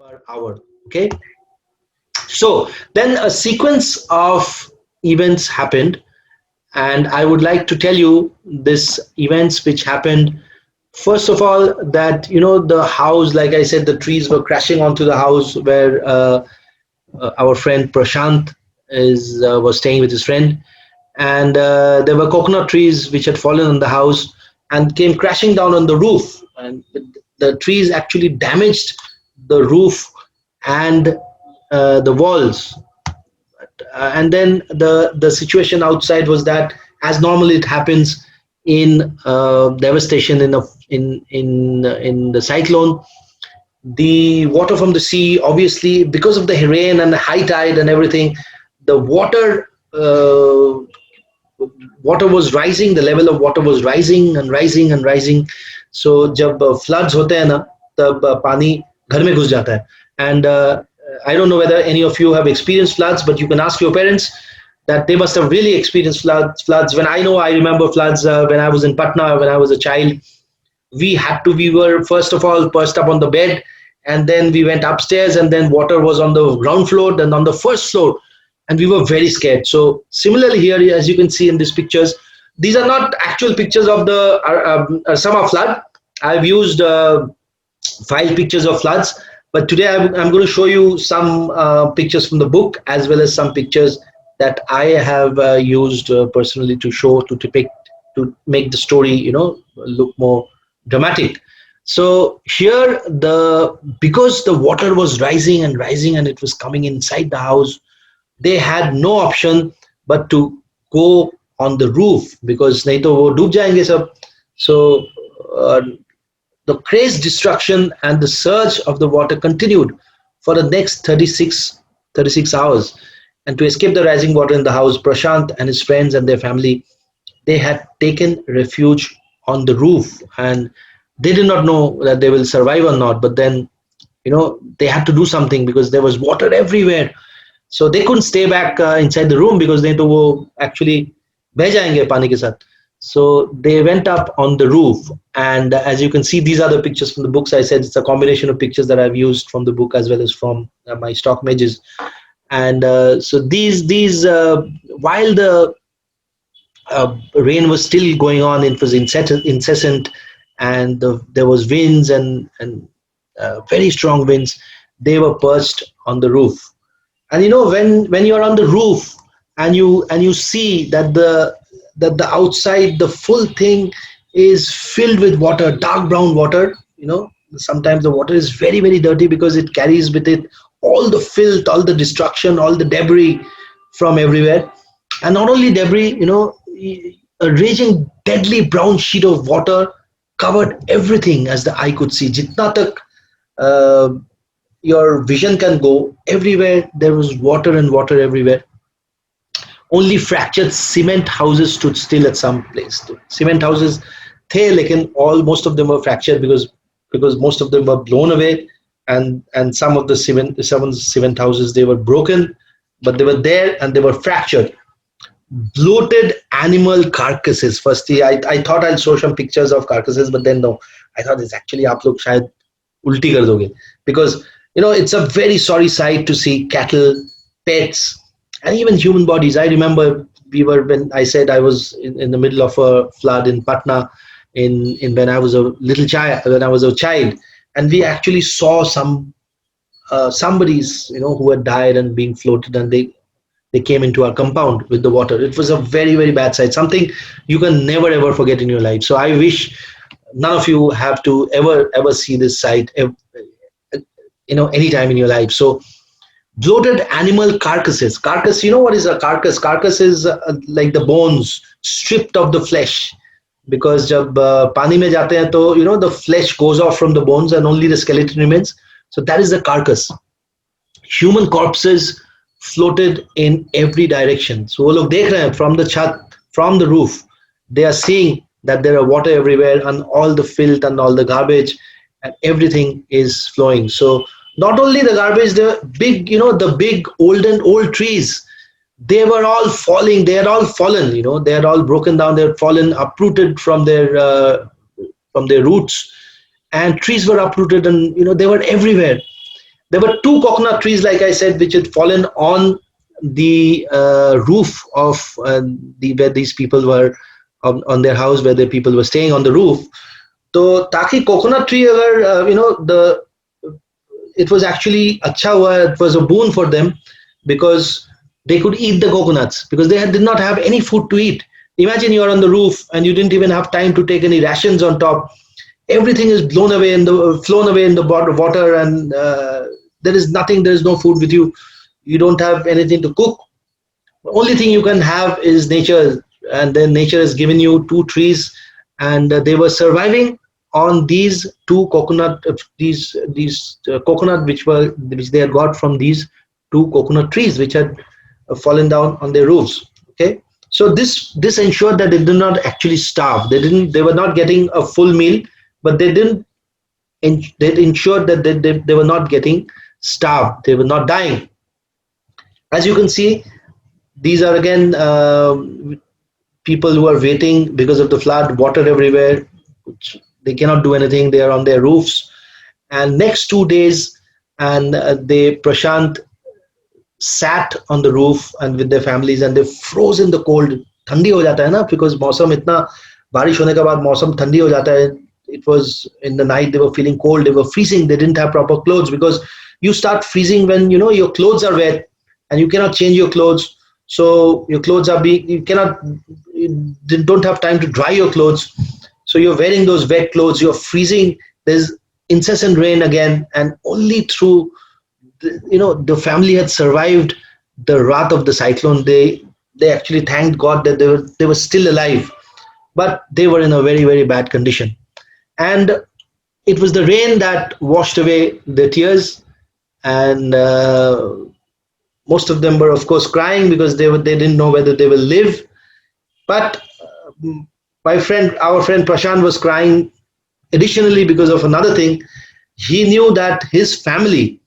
per hour. Okay, so then a sequence of events happened, and I would like to tell you this events which happened. First of all, that the house, like I said, the trees were crashing onto the house where our friend Prashant is was staying with his friend, and there were coconut trees which had fallen on the house and came crashing down on the roof, and the trees actually damaged the roof and the walls. And then the situation outside was that, as normally it happens in devastation in the cyclone, the water from the sea, obviously because of the rain and the high tide and everything, the water was rising, the level of water was rising and rising and rising. So जब floods होते हैं ना, तब पानी घर में घुस जाता है. And I don't know whether any of you have experienced floods, but you can ask your parents that they must have really experienced floods. When I remember floods when I was in Patna, when I was a child. We were first of all perched up on the bed, and then we went upstairs, and then water was on the ground floor, then on the first floor, and we were very scared. So similarly here, as you can see in these pictures, these are not actual pictures of the Ersama flood. I've used file pictures of floods, but today I'm going to show you some pictures from the book, as well as some pictures that I have used personally to show, to depict, to make the story look more dramatic. So here, because the water was rising and rising and it was coming inside the house, they had no option but to go on the roof, because nahi to wo doob jayenge sab. So uh, the crazed destruction and the surge of the water continued for the next 36 hours. And to escape the rising water in the house, Prashant and his friends and their family, they had taken refuge on the roof, and they did not know that they will survive or not. But then, they had to do something because there was water everywhere. So they couldn't stay back inside the room, because they to wo actually beh jayenge pani ke sath. So they went up on the roof, and as you can see, these are the pictures from the books. I said it's a combination of pictures that I've used from the book as well as from my stock images. And so these while the rain was still going on, it was incessant, and there was winds and very strong winds. They were perched on the roof, and when you're on the roof, and you see that the outside, the full thing is filled with water, dark brown water. Sometimes the water is very, very dirty, because it carries with it all the filth, all the destruction, all the debris from everywhere. And not only debris, a raging deadly brown sheet of water covered everything as the eye could see. Jitna tak uh, your vision can go, everywhere there was water and water everywhere. Only fractured cement houses stood still at some place. Cement houses the, lekin all most of them were fractured, because most of them were blown away, and some of the cement houses, they were broken, but they were there and they were fractured. Bloated animal carcasses. Firstly, I thought I'll show some pictures of carcasses, but then no, I thought it's actually aap log shayad ulti kar doge, because it's a very sorry sight to see cattle, pets, and even human bodies. I remember when I said I was in the middle of a flood in Patna, in when I was a child, and we actually saw somebody's who had died and being floated, and they came into our compound with the water. It was a very, very bad sight, something you can never ever forget in your life. So I wish none of you have to ever see this sight, anytime in your life. So bloated animal carcasses. Carcass, what is a carcass? Carcass is like the bones stripped of the flesh, because jab pani mein jate hain, to the flesh goes off from the bones and only the skeleton remains. So that is the carcass. Human corpses floated in every direction. So wo log dekh rahe hain from the chat, from the roof. They are seeing that there are water everywhere, and all the filth and all the garbage and everything is flowing. So not only the garbage, the big old trees, they were all falling. They had all fallen. They had all broken down. They had fallen, uprooted from their roots, and trees were uprooted, and they were everywhere. There were two coconut trees, like I said, which had fallen on the roof of the where these people were on their house, where the people were staying on the roof. तो ताकि coconut tree अगर the it was actually अच्छा हुआ, it was a boon for them because they could eat the coconuts because did not have any food to eat. Imagine you're on the roof and you didn't even have time to take any rations on top. Everything is blown away in the flown away in the water, and there is nothing. There is no food with you. You don't have anything to cook. The only thing you can have is nature, and then nature has given you two trees, and they were surviving on these two coconut these coconut which they had got from these two coconut trees which had fallen down on their roofs. Okay, so this ensured that they did not actually starve. They were not getting a full meal, but they didn't they ensured that they were not getting starved. They were not dying. As you can see, these are again people who are waiting because of the flood, water everywhere. They cannot do anything. They are on their roofs. And next 2 days, and they Prashant sat on the roof and with their families, and they froze in the cold. ठंडी हो जाता है ना, because मौसम इतना बारिश होने के बाद मौसम ठंडी हो जाता है. It was in the night, they were feeling cold, they were freezing, they didn't have proper clothes, because you start freezing when your clothes are wet and you cannot change your clothes. So your clothes are being, you don't have time to dry your clothes, so you're wearing those wet clothes, you're freezing, there's incessant rain again, and only through the family had survived the wrath of the cyclone. They actually thanked God that they were still alive, but they were in a very, very bad condition. And it was the rain that washed away the tears, and most of them were, of course, crying because they didn't know whether they will live. But our friend Prashant was crying additionally because of another thing. He knew that his family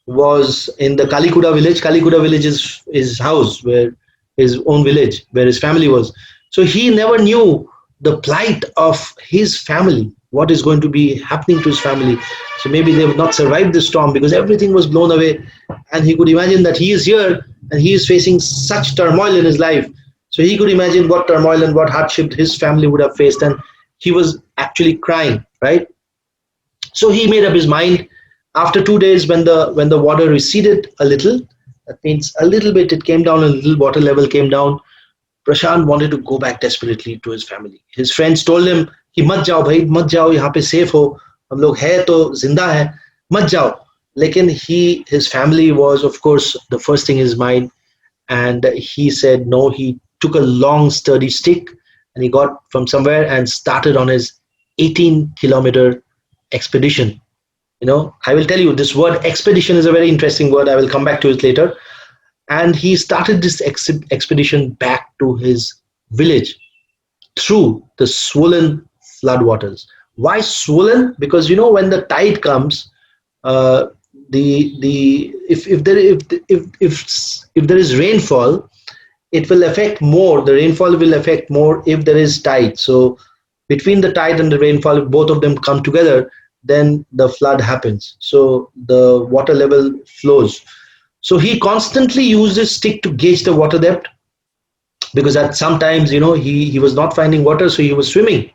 was in the Kalikuda village. Kalikuda village is his house, where his own village, where his family was. So he never knew the plight of his family, what is going to be happening to his family. So maybe they would not survive the storm because everything was blown away. And he could imagine that he is here and he is facing such turmoil in his life. So he could imagine what turmoil and what hardship his family would have faced. And he was actually crying, right? So he made up his mind. After 2 days, when the water receded a little, that means a little bit, it came down, a little water level came down. Prashant wanted to go back desperately to his family. His friends told him, कि मत जाओ भाई, मत जाओ, यहाँ पे safe हो, हम लोग है तो जिंदा है, मत जाओ. लेकिन his family was, of course, the first thing in his mind, and he said no. He took a long sturdy stick and he got from somewhere and started on his 18-kilometer expedition. I will tell you, this word expedition is a very interesting word. I will come back to it later. And he started this expedition back to his village through the swollen floodwaters. Why swollen? Because when the tide comes, if there is rainfall, it will affect more. The rainfall will affect more if there is tide. So between the tide and the rainfall, if both of them come together, then the flood happens. So the water level flows. So he constantly used his stick to gauge the water depth, because at sometimes he was not finding water, so he was swimming.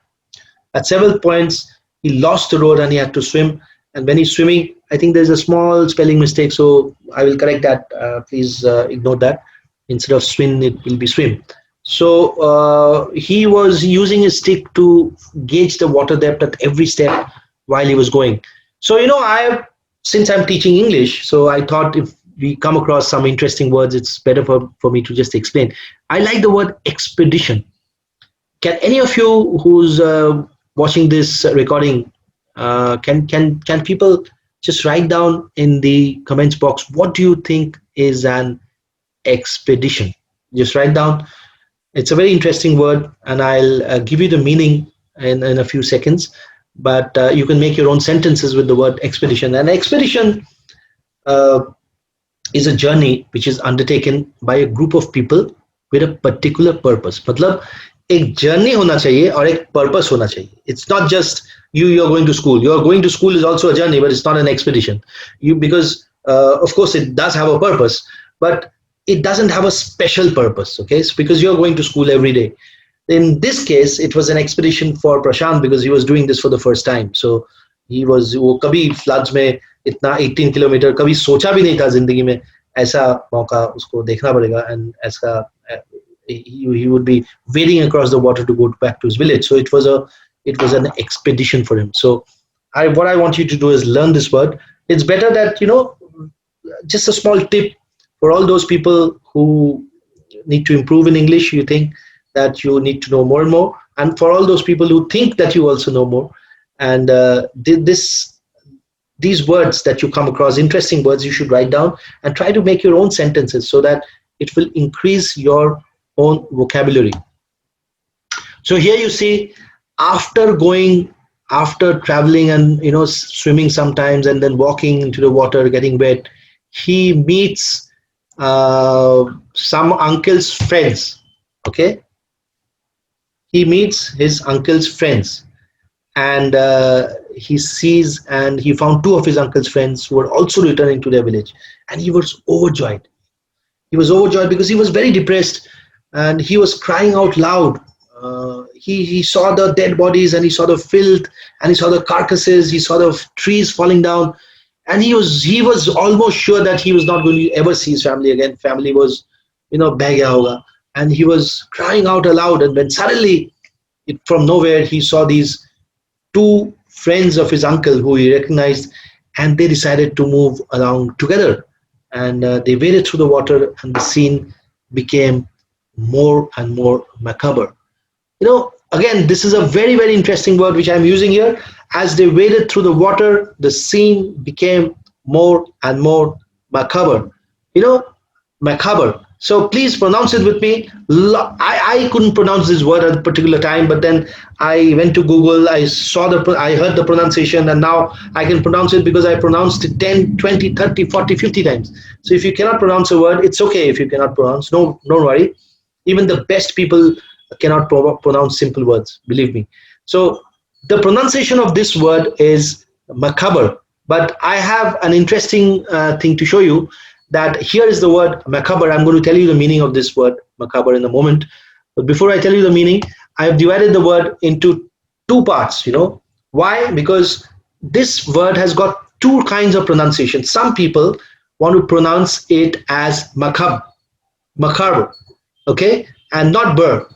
At several points he lost the road and he had to swim. And when he's swimming, I think there's a small spelling mistake, so I will correct that. Please ignore that. Instead of swim, it will be swim. So he was using his stick to gauge the water depth at every step while he was going. So since I'm teaching English, so I thought if we come across some interesting words, it's better for me to just explain. I like the word expedition. Can any of you who's watching this recording, can people just write down in the comments box, what do you think is an expedition? Just write down. It's a very interesting word, and I'll give you the meaning in a few seconds. But you can make your own sentences with the word expedition. An expedition is a journey which is undertaken by a group of people with a particular purpose. मतलब एक journey होना चाहिए और एक purpose होना चाहिए. It's not just you're going to school. You're going to school is also a journey, but it's not an expedition. Because Of course, it does have a purpose, but it doesn't have a special purpose. Okay, so because you're going to school every day. In this case, it was an expedition for Prashant because he was doing this for the first time. So he was वो कभी floods में इतना 18 kilometre कभी सोचा भी नहीं था जिंदगी में ऐसा मौका उसको देखना पड़ेगा and ऐसा he would be wading across the water to go back to his village. So it was an expedition for him. So what I want you to do is learn this word. It's better that just a small tip for all those people who need to improve in English. You think that you need to know more and more, and for all those people who think that you also know more, and these words that you come across, interesting words, you should write down and try to make your own sentences so that it will increase your own vocabulary. So here you see, after traveling and swimming sometimes and then walking into the water, getting wet, he meets some uncle's friends. Okay, he meets his uncle's friends, and he sees and he found two of his uncle's friends who were also returning to their village, and he was overjoyed. He was overjoyed because he was very depressed and he was crying out loud. He saw the dead bodies and he saw the filth and he saw the carcasses, he saw the trees falling down, and he was almost sure that he was not going to ever see his family again. Family was, beh gaya hoga, and he was crying out aloud. And when suddenly, from nowhere, he saw these two friends of his uncle who he recognized, and they decided to move along together. And they waded through the water, and the scene became more and more macabre. Again, this is a very, very interesting word which I'm using here. As they waded through the water, the scene became more and more macabre. Macabre. So please pronounce it with me. I couldn't pronounce this word at a particular time, but then I went to Google, I heard the pronunciation, and now I can pronounce it because I pronounced it 10, 20, 30, 40, 50 times. So if you cannot pronounce a word, it's okay if you cannot pronounce. No, don't worry. Even the best people cannot pronounce simple words, believe me. So the pronunciation of this word is macabre. But I have an interesting thing to show you, that here is the word macabre. I'm going to tell you the meaning of this word macabre in a moment. But before I tell you the meaning, I have divided the word into two parts. Why? Because this word has got two kinds of pronunciation. Some people want to pronounce it as macabre, okay, and not burr,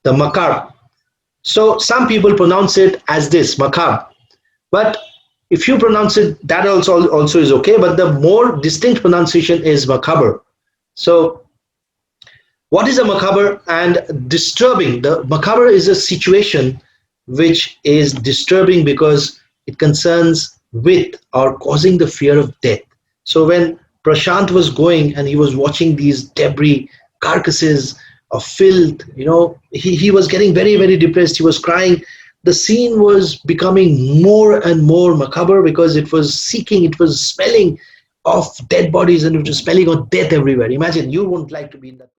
the macabre. So some people pronounce it as this, macabre. But if you pronounce it, that also is okay, but the more distinct pronunciation is macabre. So what is a macabre and disturbing? The macabre is a situation which is disturbing because it concerns with or causing the fear of death. So when Prashant was going and he was watching these debris, carcasses of filth, he was getting very, very depressed. He was crying. The scene was becoming more and more macabre because it was smelling of dead bodies and it was smelling of death everywhere. Imagine, you wouldn't like to be in that.